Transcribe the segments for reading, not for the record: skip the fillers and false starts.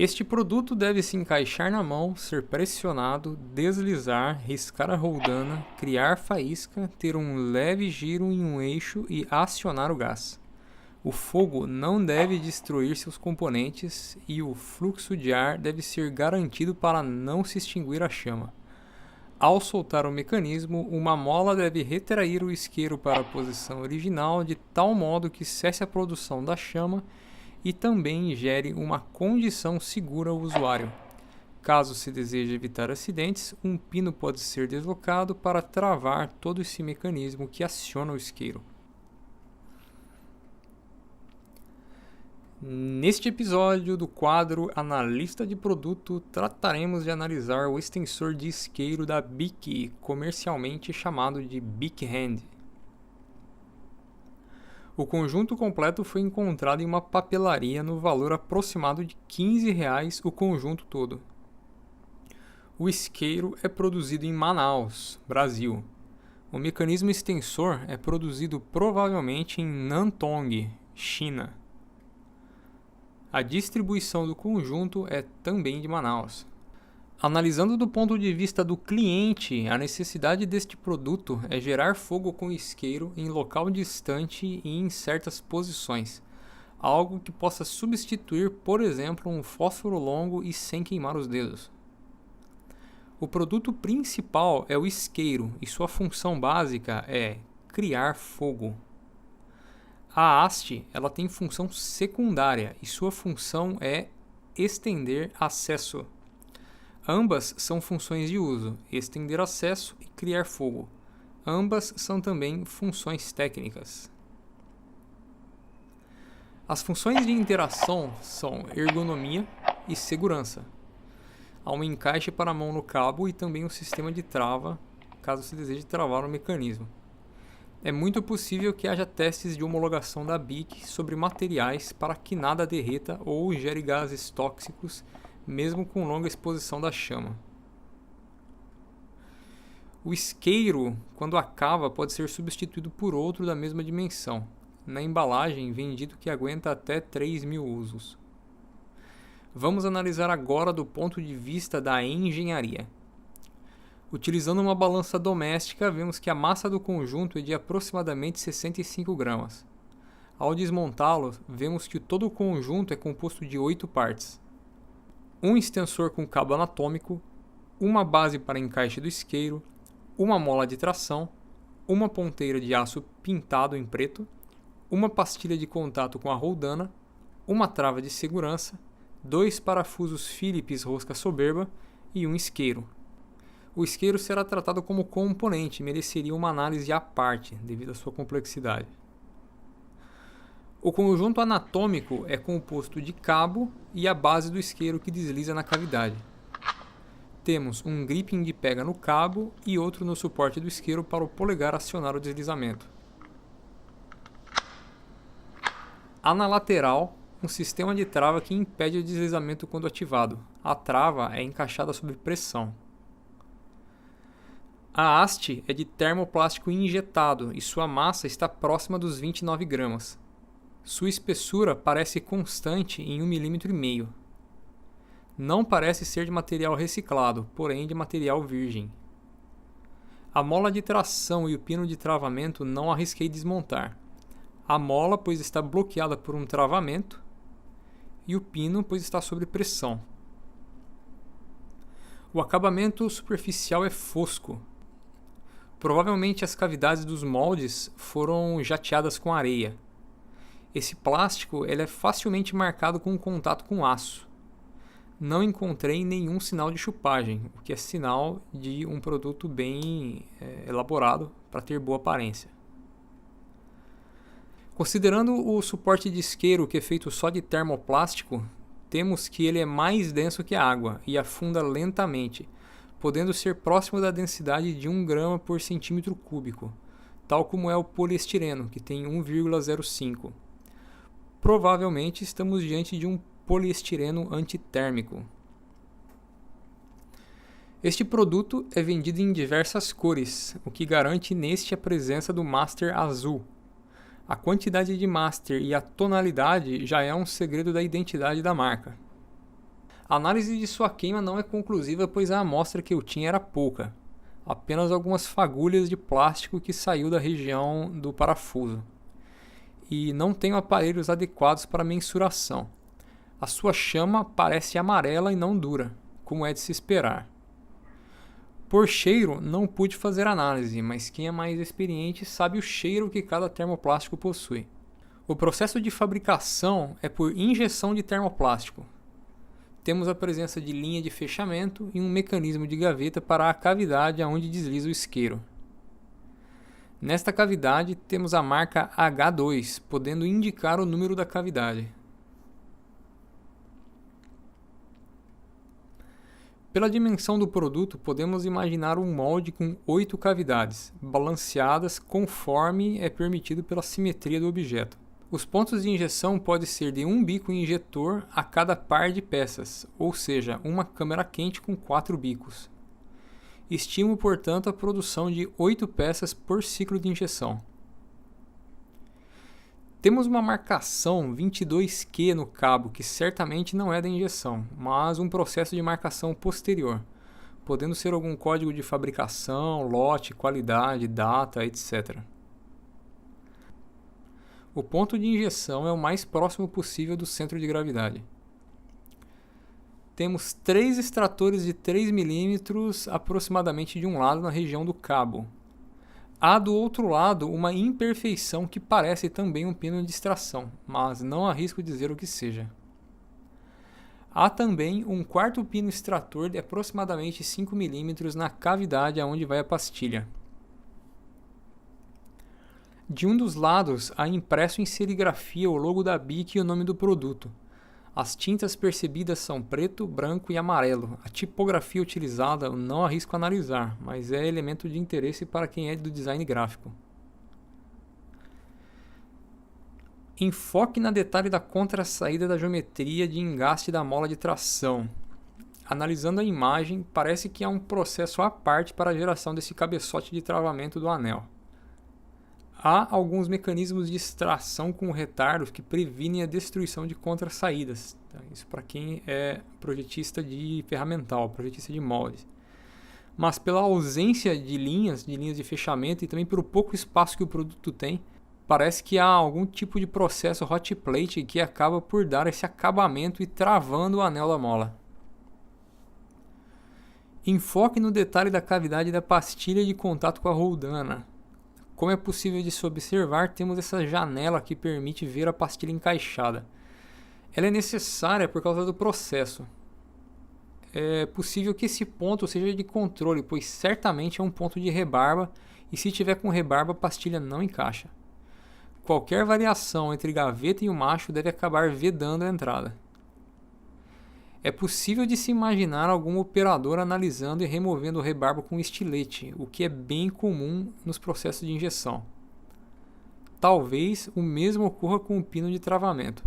Este produto deve se encaixar na mão, ser pressionado, deslizar, riscar a roldana, criar faísca, ter um leve giro em um eixo e acionar o gás. O fogo não deve destruir seus componentes e o fluxo de ar deve ser garantido para não se extinguir a chama. Ao soltar o mecanismo, uma mola deve retrair o isqueiro para a posição original de tal modo que cesse a produção da chama e também gere uma condição segura ao usuário. Caso se deseje evitar acidentes, um pino pode ser deslocado para travar todo esse mecanismo que aciona o isqueiro. Neste episódio do quadro Analista de Produto, trataremos de analisar o extensor de isqueiro da Bic, comercialmente chamado de Bic Hand. O conjunto completo foi encontrado em uma papelaria no valor aproximado de R$15 o conjunto todo. O isqueiro é produzido em Manaus, Brasil. O mecanismo extensor é produzido provavelmente em Nantong, China. A distribuição do conjunto é também de Manaus. Analisando do ponto de vista do cliente, a necessidade deste produto é gerar fogo com isqueiro em local distante e em certas posições, algo que possa substituir, por exemplo, um fósforo longo e sem queimar os dedos. O produto principal é o isqueiro e sua função básica é criar fogo. A haste ela tem função secundária e sua função é estender acesso. Ambas são funções de uso, estender acesso e criar fogo. Ambas são também funções técnicas. As funções de interação são ergonomia e segurança. Há um encaixe para a mão no cabo e também um sistema de trava, caso se deseje travar o mecanismo. É muito possível que haja testes de homologação da Bic sobre materiais para que nada derreta ou gere gases tóxicos, mesmo com longa exposição da chama. O isqueiro, quando acaba, pode ser substituído por outro da mesma dimensão. Na embalagem, vem dito que aguenta até 3.000 usos. Vamos analisar agora do ponto de vista da engenharia. Utilizando uma balança doméstica, vemos que a massa do conjunto é de aproximadamente 65 gramas. Ao desmontá-lo, vemos que todo o conjunto é composto de 8 partes. Um extensor com cabo anatômico, uma base para encaixe do isqueiro, uma mola de tração, uma ponteira de aço pintado em preto, uma pastilha de contato com a roldana, uma trava de segurança, 2 parafusos Phillips rosca soberba e um isqueiro. O isqueiro será tratado como componente e mereceria uma análise à parte, devido à sua complexidade. O conjunto anatômico é composto de cabo e a base do isqueiro que desliza na cavidade. Temos um gripping de pega no cabo e outro no suporte do isqueiro para o polegar acionar o deslizamento. Há na lateral um sistema de trava que impede o deslizamento quando ativado. A trava é encaixada sob pressão. A haste é de termoplástico injetado e sua massa está próxima dos 29 gramas. Sua espessura parece constante em 1,5 mm. Não parece ser de material reciclado, porém de material virgem. A mola de tração e o pino de travamento não arrisquei desmontar. A mola, pois está bloqueada por um travamento, e o pino, pois está sob pressão. O acabamento superficial é fosco. Provavelmente as cavidades dos moldes foram jateadas com areia. Esse plástico ele é facilmente marcado com contato com aço. Não encontrei nenhum sinal de chupagem, o que é sinal de um produto bem elaborado para ter boa aparência. Considerando o suporte de isqueiro que é feito só de termoplástico, temos que ele é mais denso que a água e afunda lentamente, podendo ser próximo da densidade de 1 grama por centímetro cúbico, tal como é o poliestireno, que tem 1,05. Provavelmente estamos diante de um poliestireno antitérmico. Este produto é vendido em diversas cores, o que garante neste a presença do master azul. A quantidade de master e a tonalidade já é um segredo da identidade da marca. A análise de sua queima não é conclusiva, pois a amostra que eu tinha era pouca, apenas algumas fagulhas de plástico que saiu da região do parafuso. E não tenho aparelhos adequados para mensuração. A sua chama parece amarela e não dura, como é de se esperar. Por cheiro, não pude fazer análise, mas quem é mais experiente sabe o cheiro que cada termoplástico possui. O processo de fabricação é por injeção de termoplástico. Temos a presença de linha de fechamento e um mecanismo de gaveta para a cavidade aonde desliza o isqueiro. Nesta cavidade temos a marca H2, podendo indicar o número da cavidade. Pela dimensão do produto, podemos imaginar um molde com 8 cavidades, balanceadas conforme é permitido pela simetria do objeto. Os pontos de injeção podem ser de um bico injetor a cada par de peças, ou seja, uma câmara quente com 4 bicos. Estimo, portanto, a produção de 8 peças por ciclo de injeção. Temos uma marcação 22Q no cabo, que certamente não é da injeção, mas um processo de marcação posterior, podendo ser algum código de fabricação, lote, qualidade, data, etc. O ponto de injeção é o mais próximo possível do centro de gravidade. Temos 3 extratores de 3 mm aproximadamente de um lado na região do cabo. Há do outro lado uma imperfeição que parece também um pino de extração, mas não arrisco dizer o que seja. Há também um quarto pino extrator de aproximadamente 5 mm na cavidade aonde vai a pastilha. De um dos lados há impresso em serigrafia o logo da BIC e o nome do produto. As tintas percebidas são preto, branco e amarelo. A tipografia utilizada eu não arrisco analisar, mas é elemento de interesse para quem é do design gráfico. Enfoque na detalhe da contrasaída da geometria de engaste da mola de tração. Analisando a imagem, parece que há um processo à parte para a geração desse cabeçote de travamento do anel. Há alguns mecanismos de extração com retardos que previnem a destruição de contrasaídas. Isso para quem é projetista de ferramental, projetista de moldes. Mas pela ausência de linhas de fechamento e também pelo pouco espaço que o produto tem, parece que há algum tipo de processo hot plate que acaba por dar esse acabamento e travando o anel da mola. Enfoque no detalhe da cavidade da pastilha de contato com a roldana. Como é possível de se observar, temos essa janela que permite ver a pastilha encaixada. Ela é necessária por causa do processo. É possível que esse ponto seja de controle, pois certamente é um ponto de rebarba e se tiver com rebarba a pastilha não encaixa. Qualquer variação entre gaveta e o macho deve acabar vedando a entrada. É possível de se imaginar algum operador analisando e removendo o rebarbo com estilete, o que é bem comum nos processos de injeção. Talvez o mesmo ocorra com o pino de travamento.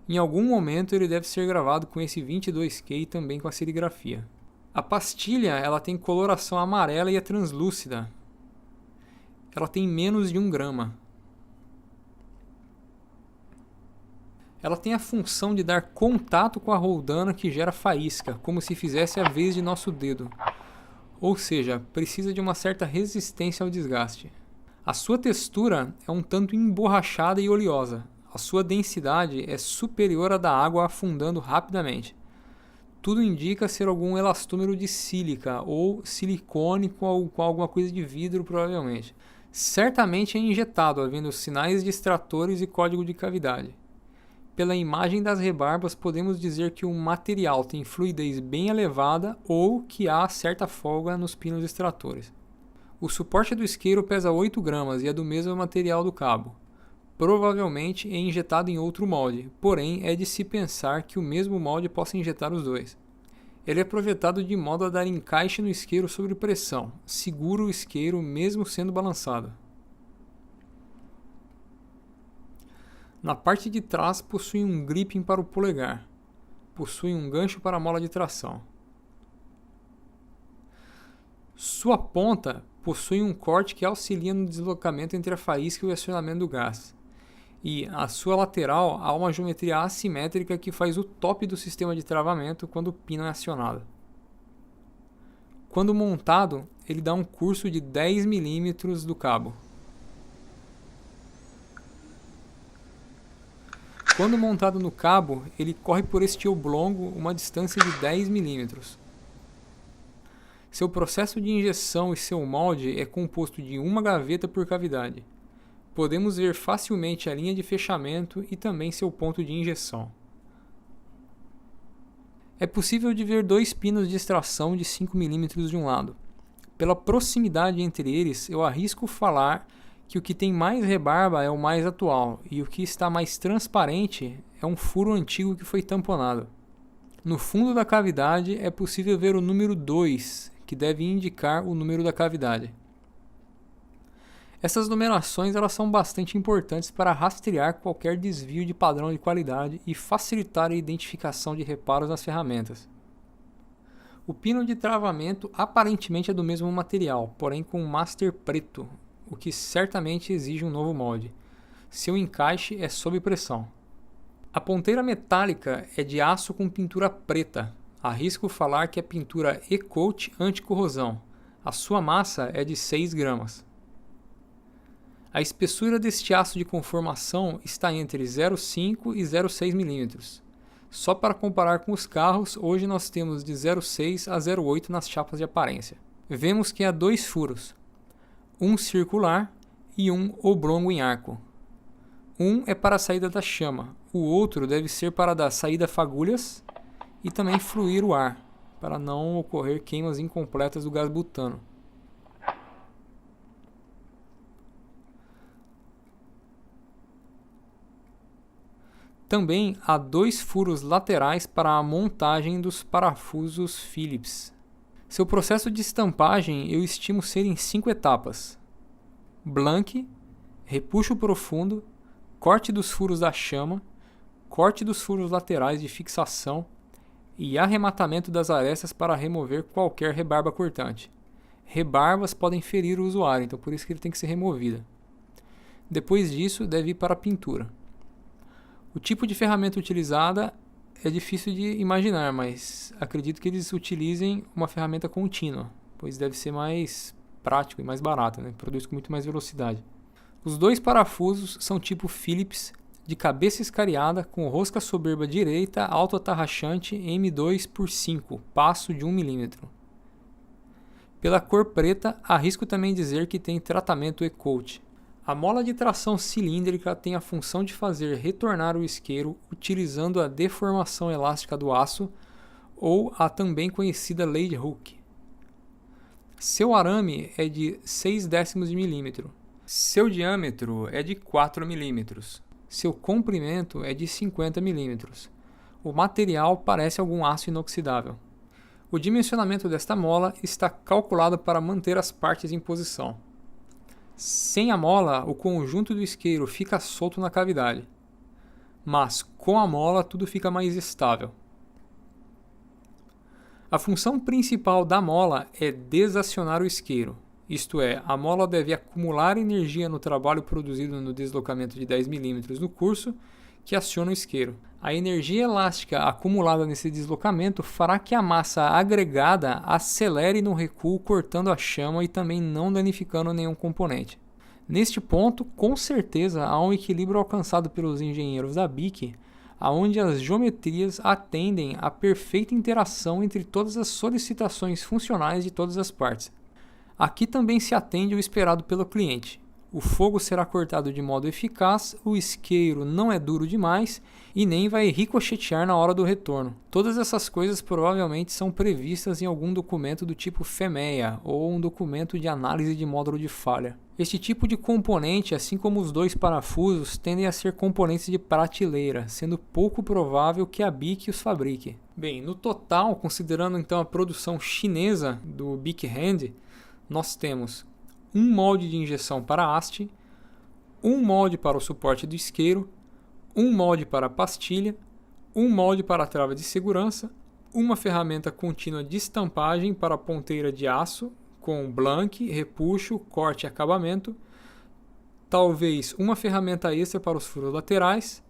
Em algum momento ele deve ser gravado com esse 22Q e também com a serigrafia. A pastilha ela tem coloração amarela e é translúcida. Ela tem menos de 1 grama. Ela tem a função de dar contato com a roldana que gera faísca, como se fizesse a vez de nosso dedo. Ou seja, precisa de uma certa resistência ao desgaste. A sua textura é um tanto emborrachada e oleosa. A sua densidade é superior à da água afundando rapidamente. Tudo indica ser algum elastômero de sílica ou silicone com alguma coisa de vidro provavelmente. Certamente é injetado, havendo sinais de extratores e código de cavidade. Pela imagem das rebarbas, podemos dizer que o material tem fluidez bem elevada ou que há certa folga nos pinos extratores. O suporte do isqueiro pesa 8 gramas e é do mesmo material do cabo. Provavelmente é injetado em outro molde, porém é de se pensar que o mesmo molde possa injetar os dois. Ele é projetado de modo a dar encaixe no isqueiro sob pressão, segura o isqueiro mesmo sendo balançado. Na parte de trás possui um gripping para o polegar. Possui um gancho para a mola de tração. Sua ponta possui um corte que auxilia no deslocamento entre a faísca e o acionamento do gás. e à sua lateral há uma geometria assimétrica que faz o top do sistema de travamento quando o pino é acionado. Quando montado, ele dá um curso de 10 mm do cabo. Quando montado no cabo, ele corre por este oblongo uma distância de 10 mm. Seu processo de injeção e seu molde é composto de uma gaveta por cavidade. Podemos ver facilmente a linha de fechamento e também seu ponto de injeção. É possível de ver 2 pinos de extração de 5 mm de um lado. Pela proximidade entre eles, eu arrisco falar que o que tem mais rebarba é o mais atual, e o que está mais transparente é um furo antigo que foi tamponado. No fundo da cavidade é possível ver o número 2, que deve indicar o número da cavidade. Essas numerações elas são bastante importantes para rastrear qualquer desvio de padrão de qualidade e facilitar a identificação de reparos nas ferramentas. O pino de travamento aparentemente é do mesmo material, porém com um master preto, o que certamente exige um novo molde. Seu encaixe é sob pressão. A ponteira metálica é de aço com pintura preta. Arrisco falar que é pintura E-Coat anti-corrosão. A sua massa é de 6 gramas. A espessura deste aço de conformação está entre 0,5 e 0,6 mm. Só para comparar com os carros, hoje nós temos de 0,6 a 0,8 nas chapas de aparência. Vemos que há 2 furos, um circular e um oblongo em arco. Um é para a saída da chama, o outro deve ser para dar saída a fagulhas e também fluir o ar, para não ocorrer queimas incompletas do gás butano. Também há 2 furos laterais para a montagem dos parafusos Phillips. Seu processo de estampagem eu estimo ser em 5 etapas: blank, repuxo profundo, corte dos furos da chama, corte dos furos laterais de fixação e arrematamento das arestas para remover qualquer rebarba cortante. Rebarbas podem ferir o usuário, então por isso que ele tem que ser removida. Depois disso, deve ir para a pintura. O tipo de ferramenta utilizada é difícil de imaginar, mas acredito que eles utilizem uma ferramenta contínua, pois deve ser mais prático e mais barato, né? Produz com muito mais velocidade. Os 2 parafusos são tipo Phillips, de cabeça escariada, com rosca soberba direita, autoatarrachante M2x5, passo de 1 mm. Pela cor preta, arrisco também dizer que tem tratamento E-Coat. A mola de tração cilíndrica tem a função de fazer retornar o isqueiro utilizando a deformação elástica do aço, ou a também conhecida lei de Hooke. Seu arame é de 0,6 de milímetro. Seu diâmetro é de 4 mm. Seu comprimento é de 50 mm. O material parece algum aço inoxidável. O dimensionamento desta mola está calculado para manter as partes em posição. Sem a mola, o conjunto do isqueiro fica solto na cavidade, mas com a mola tudo fica mais estável. A função principal da mola é desacionar o isqueiro, isto é, a mola deve acumular energia no trabalho produzido no deslocamento de 10 mm no curso, que aciona o isqueiro. A energia elástica acumulada nesse deslocamento fará que a massa agregada acelere no recuo, cortando a chama e também não danificando nenhum componente. Neste ponto, com certeza há um equilíbrio alcançado pelos engenheiros da BIC, onde as geometrias atendem à perfeita interação entre todas as solicitações funcionais de todas as partes. Aqui também se atende o esperado pelo cliente. O fogo será cortado de modo eficaz, o isqueiro não é duro demais e nem vai ricochetear na hora do retorno. Todas essas coisas provavelmente são previstas em algum documento do tipo FEMEA ou um documento de análise de módulo de falha. Este tipo de componente, assim como os 2 parafusos, tendem a ser componentes de prateleira, sendo pouco provável que a BIC os fabrique. Bem, no total, considerando então a produção chinesa do BIC Hand, nós temos um molde de injeção para a haste, um molde para o suporte do isqueiro, um molde para a pastilha, um molde para a trava de segurança, uma ferramenta contínua de estampagem para a ponteira de aço, com blank, repuxo, corte e acabamento, talvez uma ferramenta extra para os furos laterais,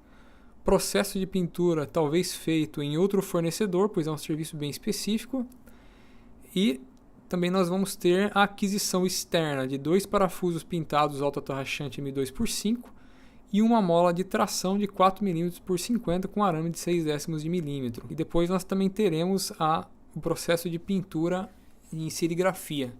processo de pintura talvez feito em outro fornecedor, pois é um serviço bem específico, e também nós vamos ter a aquisição externa de 2 parafusos pintados autoatorrachante M2x5 e uma mola de tração de 4 mm por 50 com arame de 0,6 de milímetro. E depois nós também teremos o processo de pintura em serigrafia,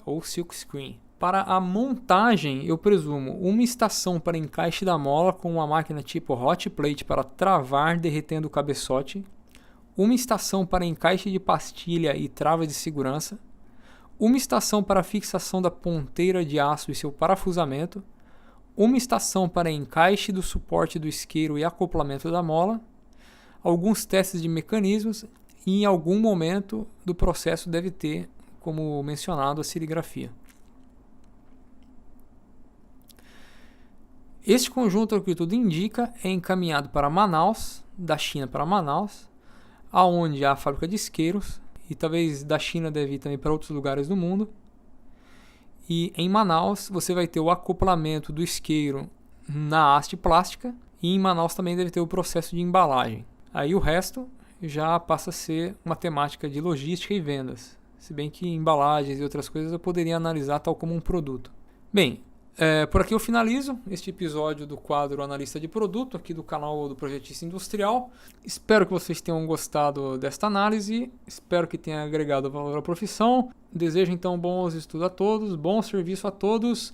ou silkscreen. Para a montagem, eu presumo uma estação para encaixe da mola com uma máquina tipo hot plate para travar derretendo o cabeçote, uma estação para encaixe de pastilha e travas de segurança, uma estação para fixação da ponteira de aço e seu parafusamento, uma estação para encaixe do suporte do isqueiro e acoplamento da mola, alguns testes de mecanismos e em algum momento do processo deve ter, como mencionado, a serigrafia. Este conjunto, ao que tudo indica, é encaminhado para Manaus, da China para Manaus, aonde há a fábrica de isqueiros, e talvez da China deve ir também para outros lugares do mundo. E em Manaus você vai ter o acoplamento do isqueiro na haste plástica, e em Manaus também deve ter o processo de embalagem. Aí o resto já passa a ser uma temática de logística e vendas, se bem que embalagens e outras coisas eu poderia analisar tal como um produto. Bem, por aqui eu finalizo este episódio do quadro Analista de Produto, aqui do canal do Projetista Industrial. Espero que vocês tenham gostado desta análise, espero que tenha agregado valor à profissão. Desejo então bons estudos a todos, bom serviço a todos.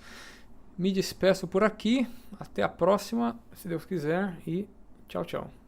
Me despeço por aqui, até a próxima, se Deus quiser, e tchau, tchau.